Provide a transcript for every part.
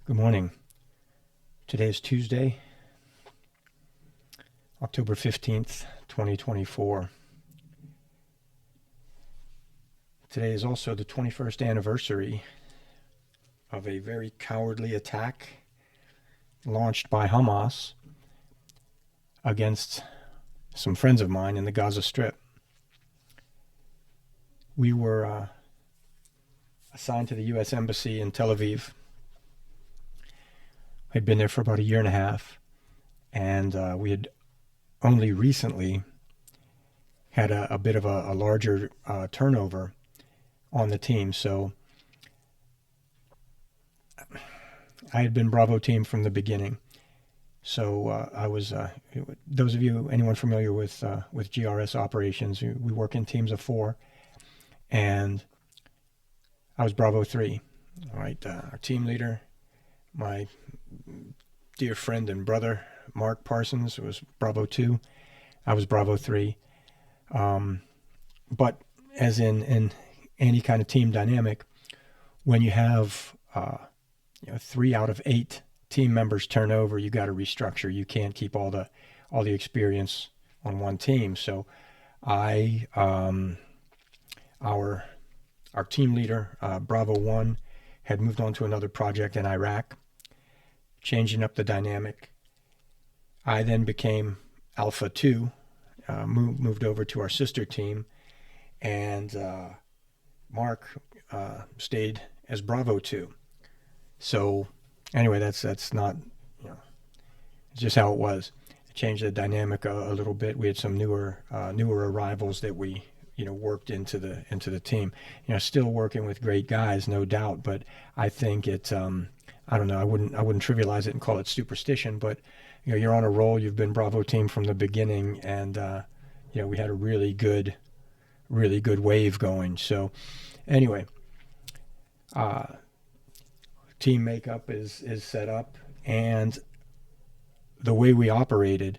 Good morning. Today is Tuesday, October 15th, 2024. Today is also the 21st anniversary of a very cowardly attack launched by Hamas against some friends of mine in the Gaza Strip. We were assigned to the US Embassy in Tel Aviv. I'd been there for about a year and a half, and we had only recently had a bit of a larger turnover on the team. So I had been Bravo team from the beginning. So I was, those of you, anyone familiar with GRS operations, we work in teams of 4, and I was Bravo 3. All right, our team leader, my dear friend and brother, Mark Parsons, was Bravo 2. I was Bravo 3. But as in any kind of team dynamic, when you have 3 out of 8 team members turn over, you got to restructure. You can't keep all the experience on one team. So our team leader, Bravo 1, had moved on to another project in Iraq, changing up the dynamic. I then became Alpha 2, moved over to our sister team, and Mark stayed as Bravo 2. So anyway, that's not, it's just how it was. It changed the dynamic a little bit. We had some newer arrivals that we worked into the team. Still working with great guys, no doubt, but I think it I don't know, I wouldn't trivialize it and call it superstition, but you're on a roll. You've been Bravo team from the beginning, and we had a really good wave going. So anyway, team makeup is set up, and the way we operated,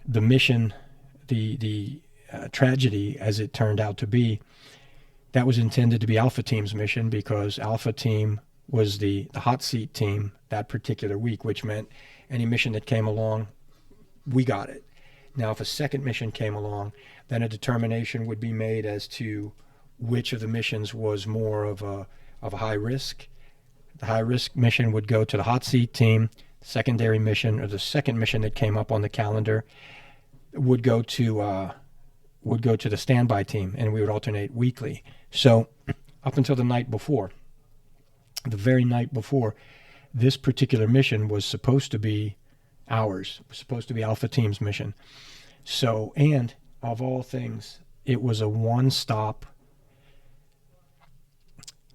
the mission, the tragedy as it turned out to be, that was intended to be Alpha Team's mission, because Alpha Team was the hot seat team that particular week, which meant any mission that came along, we got it. Now, if a second mission came along, then a determination would be made as to which of the missions was more of a high risk. The high risk mission would go to the hot seat team. The secondary mission, or the second mission that came up on the calendar, would go to the standby team, and we would alternate weekly. So up until the night before, the very night before, this particular mission was supposed to be ours. It was supposed to be Alpha Team's mission. So, and of all things, it was a one-stop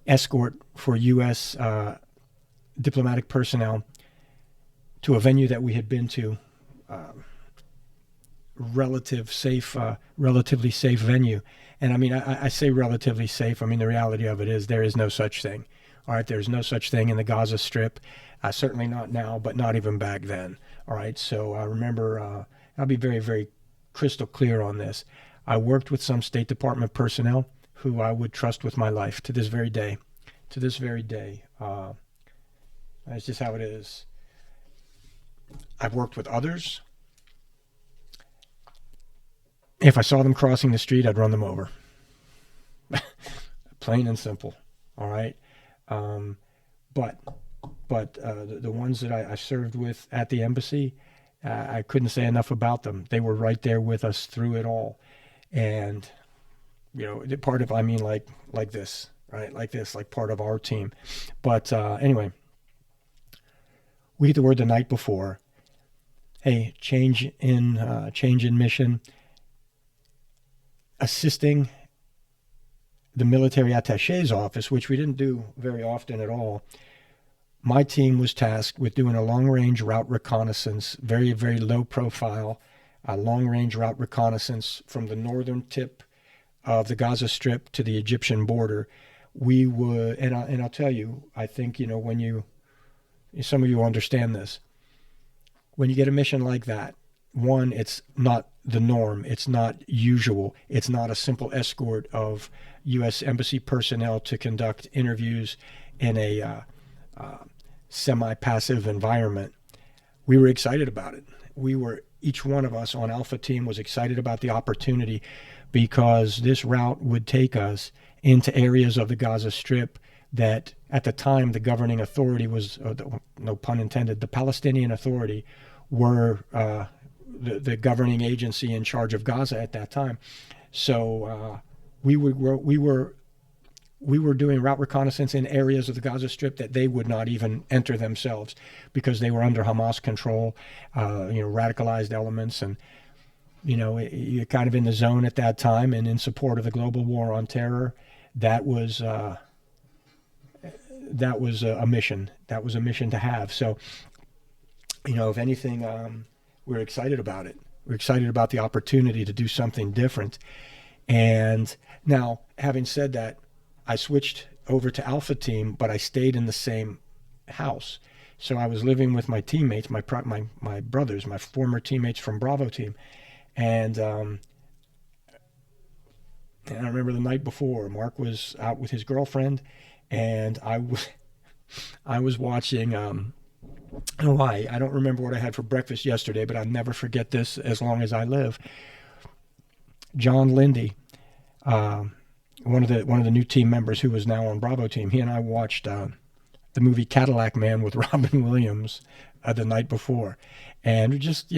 escort for U.S. diplomatic personnel to a venue that we had been to, relatively safe venue. And I mean, I say relatively safe. I mean, the reality of it is there is no such thing. All right, there's no such thing in the Gaza Strip, certainly not now, but not even back then. All right, so remember, I'll be very, very crystal clear on this. I worked with some State Department personnel who I would trust with my life to this very day. To this very day. That's just how it is. I've worked with others. If I saw them crossing the street, I'd run them over. Plain and simple. All right. But the ones that I served with at the embassy, I couldn't say enough about them. They were right there with us through it all. And, part of, like this, right? Like this, like part of our team. But anyway, we get the word the night before, hey, change in mission, assisting the military attache's office, which we didn't do very often at all. My team was tasked with doing a long-range route reconnaissance, very, very low profile, long-range route reconnaissance from the northern tip of the Gaza Strip to the Egyptian border. We would, and I'll tell you, I think, when some of you understand this, when you get a mission like that, one, it's not the norm. It's not usual. It's not a simple escort of U.S. Embassy personnel to conduct interviews in a semi-passive environment, we were excited about it. Each one of us on Alpha Team was excited about the opportunity, because this route would take us into areas of the Gaza Strip that at the time the governing authority was, no pun intended, the Palestinian Authority were the governing agency in charge of Gaza at that time. So we were doing route reconnaissance in areas of the Gaza Strip that they would not even enter themselves, because they were under Hamas control, radicalized elements, and you're kind of in the zone at that time, and in support of the global war on terror. That was a mission. That was a mission to have. So, if anything, we're excited about it. We're excited about the opportunity to do something different. And now, having said that, I switched over to Alpha Team, but I stayed in the same house. So I was living with my teammates, my brothers, my former teammates from Bravo Team. And I remember the night before, Mark was out with his girlfriend, and I was watching, I don't know why, I don't remember what I had for breakfast yesterday, but I'll never forget this as long as I live. John Linde, one of the new team members who was now on Bravo Team, he and I watched the movie Cadillac Man with Robin Williams the night before. And just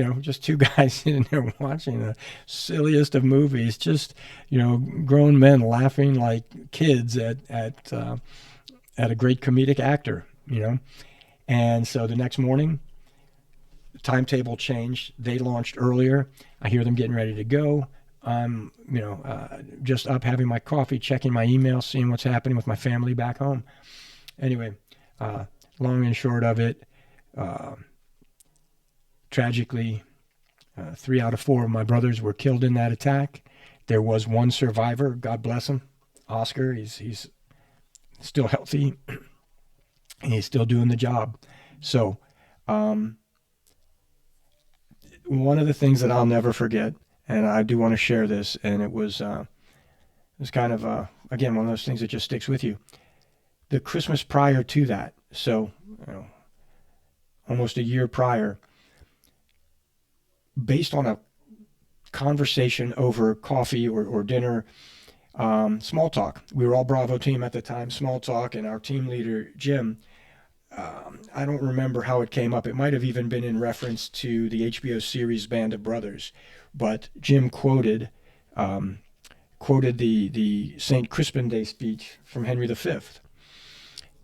two guys sitting there watching the silliest of movies, just, grown men laughing like kids at a great comedic actor, And so the next morning, the timetable changed. They launched earlier. I hear them getting ready to go. I'm, just up having my coffee, checking my email, seeing what's happening with my family back home. Anyway, long and short of it, tragically, 3 out of 4 of my brothers were killed in that attack. There was one survivor, God bless him, Oscar. He's still healthy, and he's still doing the job. So, one of the things that I'll never forget, and I do want to share this, and it was kind of, again, one of those things that just sticks with you. The Christmas prior to that, so almost a year prior, based on a conversation over coffee or dinner, small talk. We were all Bravo Team at the time, small talk, and our team leader, Jim, I don't remember how it came up. It might have even been in reference to the HBO series Band of Brothers, but Jim quoted the St. Crispin Day speech from Henry V,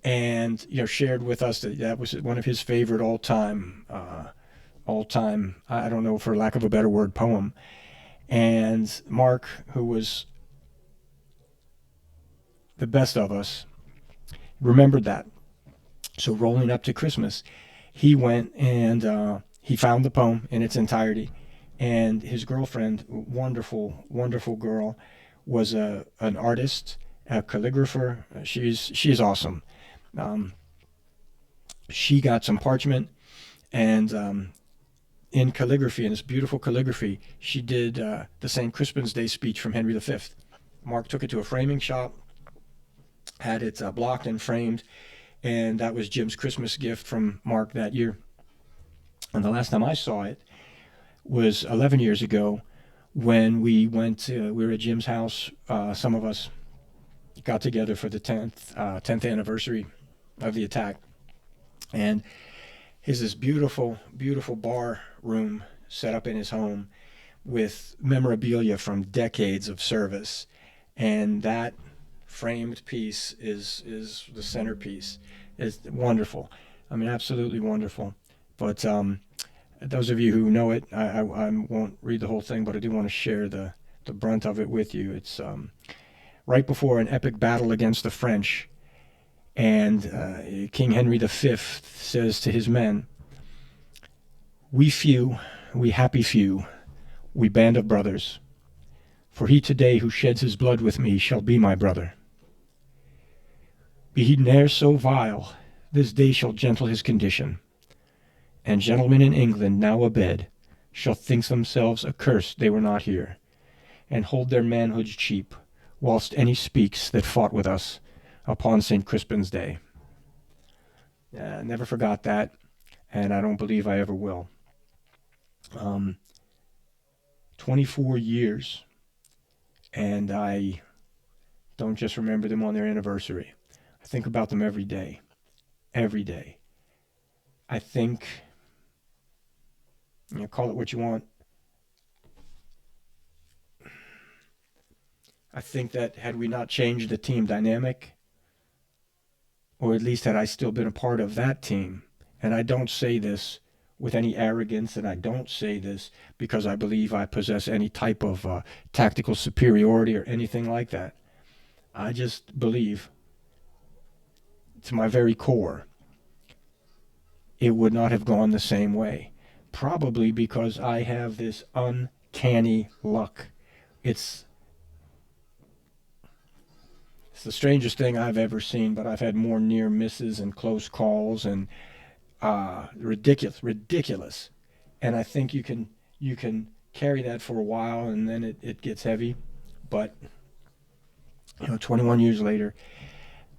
and shared with us that was one of his favorite all-time, I don't know, for lack of a better word, poem. And Mark, who was the best of us, remembered that. So rolling up to Christmas, he went and he found the poem in its entirety. And his girlfriend, wonderful, wonderful girl, was an artist, a calligrapher. She's awesome. She got some parchment, and in calligraphy, in this beautiful calligraphy, she did the St. Crispin's Day speech from Henry V. Mark took it to a framing shop, had it blocked and framed, and that was Jim's Christmas gift from Mark that year. And the last time I saw it was 11 years ago, when we were at Jim's house. Some of us got together for the 10th anniversary of the attack. And he's this beautiful, beautiful bar room set up in his home with memorabilia from decades of service. And that framed piece is the centerpiece. It's wonderful. I mean, absolutely wonderful. But those of you who know it, I won't read the whole thing, but I do want to share the brunt of it with you. It's right before an epic battle against the French, and King Henry V says to his men, "We few, we happy few, we band of brothers, for he today who sheds his blood with me shall be my brother. Be he ne'er so vile, this day shall gentle his condition, and gentlemen in England now abed shall think themselves accursed they were not here, and hold their manhoods cheap, whilst any speaks that fought with us upon St. Crispin's Day." Never forgot that, and I don't believe I ever will. Um, 24 years, and I don't just remember them on their anniversary. I think about them every day. Every day. I think, call it what you want. I think that had we not changed the team dynamic, or at least had I still been a part of that team, and I don't say this with any arrogance, and I don't say this because I believe I possess any type of tactical superiority or anything like that. I just believe, to my very core, it would not have gone the same way. Probably because I have this uncanny luck. It's it's the strangest thing I've ever seen, but I've had more near misses and close calls and ridiculous. And I think you can carry that for a while, and then it gets heavy. But 21 years later,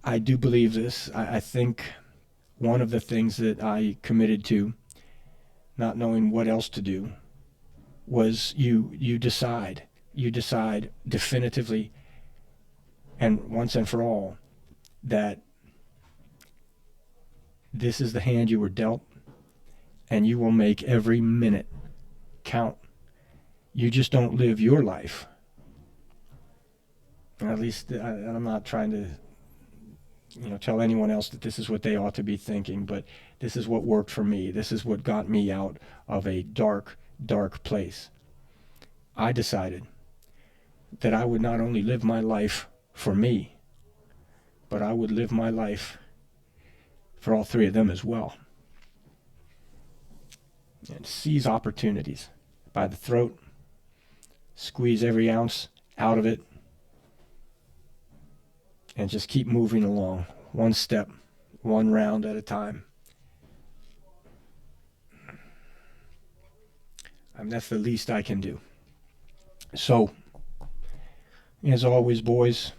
I do believe this. I think one of the things that I committed to, not knowing what else to do, was you decide definitively and once and for all that this is the hand you were dealt, and you will make every minute count. You just don't live your life. At least I'm not trying to tell anyone else that this is what they ought to be thinking, but this is what worked for me. This is what got me out of a dark, dark place. I decided that I would not only live my life for me, but I would live my life for all three of them as well. And seize opportunities by the throat, squeeze every ounce out of it, and just keep moving along, one step, one round at a time. That's the least I can do. So, as always, boys,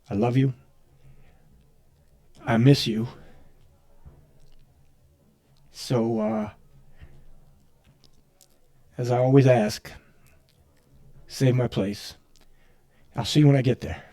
I love you. I miss you. So, as I always ask, save my place. I'll see you when I get there.